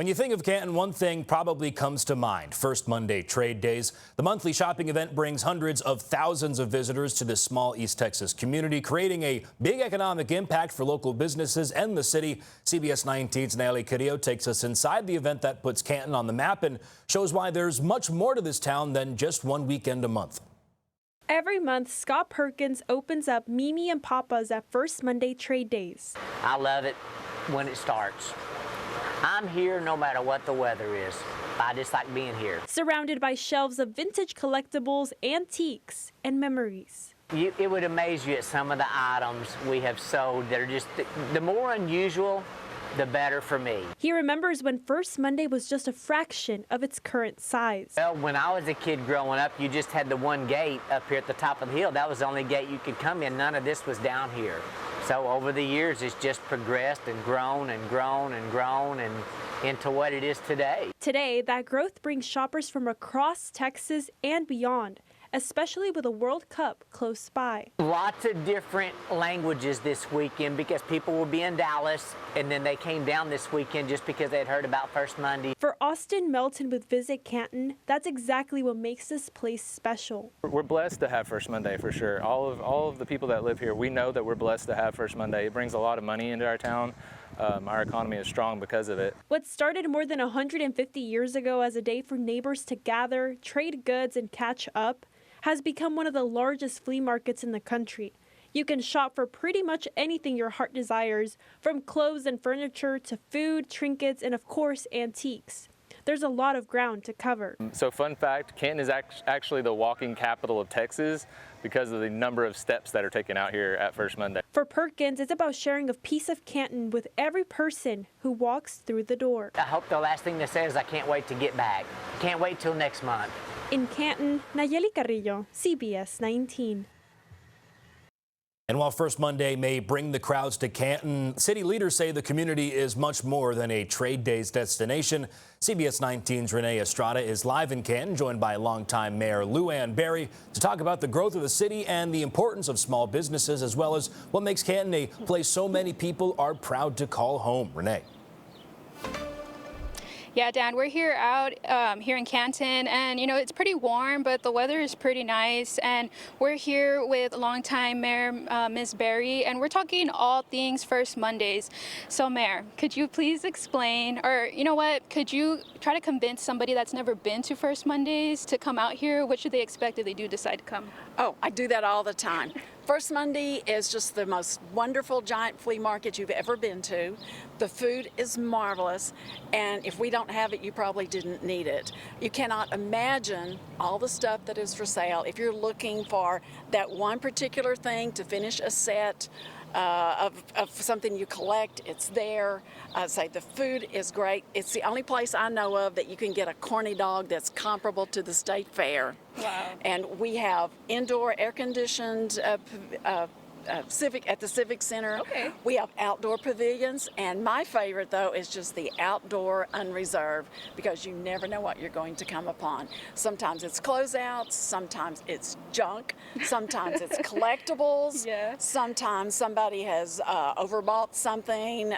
When you think of Canton, one thing probably comes to mind. First Monday Trade Days. The monthly shopping event brings hundreds of thousands of visitors to this small East Texas community, creating a big economic impact for local businesses and the city. CBS 19's Nayeli Carrillo takes us inside the event that puts Canton on the map and shows why there's much more to this town than just one weekend a month. Every month, Scott Perkins opens up Mimi and Papa's at First Monday Trade Days. I love it when it starts. I'm here no matter what the weather is. I just like being here. Surrounded by shelves of vintage collectibles, antiques, and memories. It would amaze you at some of the items we have sold that are just, the more unusual, the better for me. He remembers when First Monday was just a fraction of its current size. Well, when I was a kid growing up, you just had the one gate up here at the top of the hill. That was the only gate you could come in. None of this was down here. So over the years, it's just progressed and grown and grown and grown and into what it is today. Today, that growth brings shoppers from across Texas and beyond, especially with a World Cup close by. Lots of different languages this weekend because people will be in Dallas and then they came down this weekend just because they had heard about First Monday. For Austin Melton with Visit Canton, that's exactly what makes this place special. We're blessed to have First Monday for sure. All of the people that live here, we know that we're blessed to have First Monday. It brings a lot of money into our town. Our economy is strong because of it. What started more than 150 years ago as a day for neighbors to gather, trade goods, and catch up has become one of the largest flea markets in the country. You can shop for pretty much anything your heart desires, from clothes and furniture to food, trinkets, and of course, antiques. There's a lot of ground to cover. So fun fact, Canton is actually the walking capital of Texas because of the number of steps that are taken out here at First Monday. For Perkins, it's about sharing a piece of Canton with every person who walks through the door. I hope the last thing they say is I can't wait to get back. Can't wait till next month. In Canton, Nayeli Carrillo, CBS 19. And while First Monday may bring the crowds to Canton, city leaders say the community is much more than a trade days destination. CBS 19's Renee Estrada is live in Canton, joined by longtime Mayor Lou Ann Berry to talk about the growth of the city and the importance of small businesses, as well as what makes Canton a place so many people are proud to call home. Renee. Yeah, Dan, we're here here in Canton, and you know, it's pretty warm, but the weather is pretty nice. And we're here with longtime Mayor Ms. Berry, and we're talking all things First Mondays. So, Mayor, could you please explain, or you know what, could you try to convince somebody that's never been to First Mondays to come out here? What should they expect if they do decide to come? Oh, I do that all the time. First Monday is just the most wonderful giant flea market you've ever been to. The food is marvelous, and if we don't have it, you probably didn't need it. You cannot imagine all the stuff that is for sale. If you're looking for that one particular thing to finish a set of something you collect, it's there. I'd say the food is great. It's the only place I know of that you can get a corny dog that's comparable to the State Fair. Wow. And we have indoor air-conditioned Civic at the Civic Center. Okay. We have outdoor pavilions, and my favorite though is just the outdoor unreserved, because you never know what you're going to come upon. Sometimes it's closeouts, sometimes it's junk, sometimes it's collectibles, Yeah. sometimes somebody has overbought something.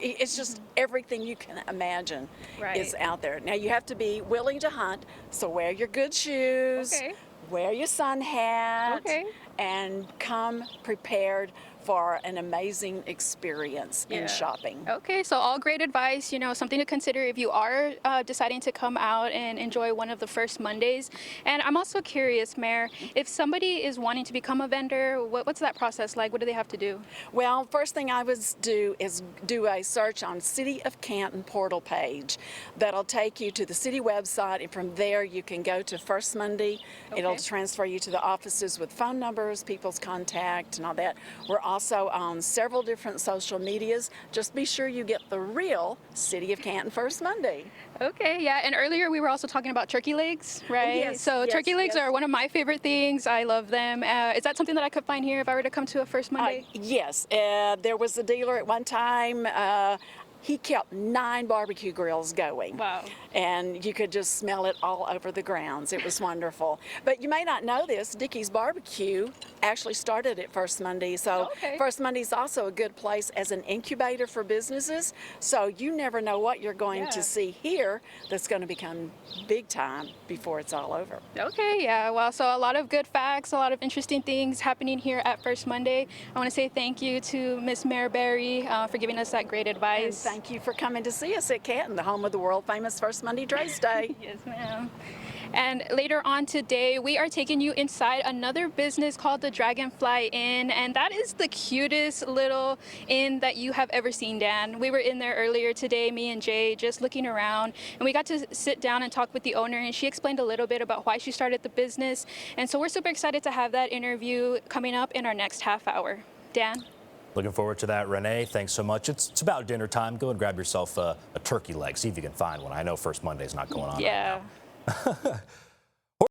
It's just everything you can imagine Right. is out there. Now you have to be willing to hunt, so wear your good shoes. Okay. Wear your sun hat, Okay. and come prepared for an amazing experience in shopping. Okay, so all great advice, you know, something to consider if you are deciding to come out and enjoy one of the First Mondays. And I'm also curious, Mayor, if somebody is wanting to become a vendor, what's that process like? What do they have to do? Well, first thing I would do is do a search on City of Canton portal page. That'll take you to the city website, and from there you can go to First Monday. It'll Okay. transfer you to the offices with phone numbers, people's contact, and all that. We're also on several different social medias. Just be sure you get the real City of Canton First Monday. Okay, yeah, and earlier we were also talking about turkey legs, right? Yes, So yes, turkey legs yes. are one of my favorite things. I love them. Is that something that I could find here if I were to come to a First Monday? Yes, there was a dealer at one time. he kept 9 barbecue grills going. Wow. And you could just smell it all over the grounds. It was wonderful. But you may not know this, Dickey's Barbecue actually started at First Monday. So Okay. First Monday is also a good place as an incubator for businesses. So you never know what you're going to see here that's going to become big time before it's all over. Okay, yeah, well, so a lot of good facts, a lot of interesting things happening here at First Monday. I want to say thank you to Miss Mayor Berry for giving us that great And advice. thank you for coming to see us at Canton, the home of the world famous First Monday Trace Day. Yes, ma'am. And later on today, we are taking you inside another business called the Dragonfly Inn, and that is the cutest little inn that you have ever seen, Dan. We were in there earlier today, me and Jay, just looking around, and we got to sit down and talk with the owner, and she explained a little bit about why she started the business. And so we're super excited to have that interview coming up in our next half hour. Dan? Looking forward to that, Renee. Thanks so much. It's about dinner time. Go and grab yourself a turkey leg. See if you can find one. I know First Monday's not going on right now. Yeah.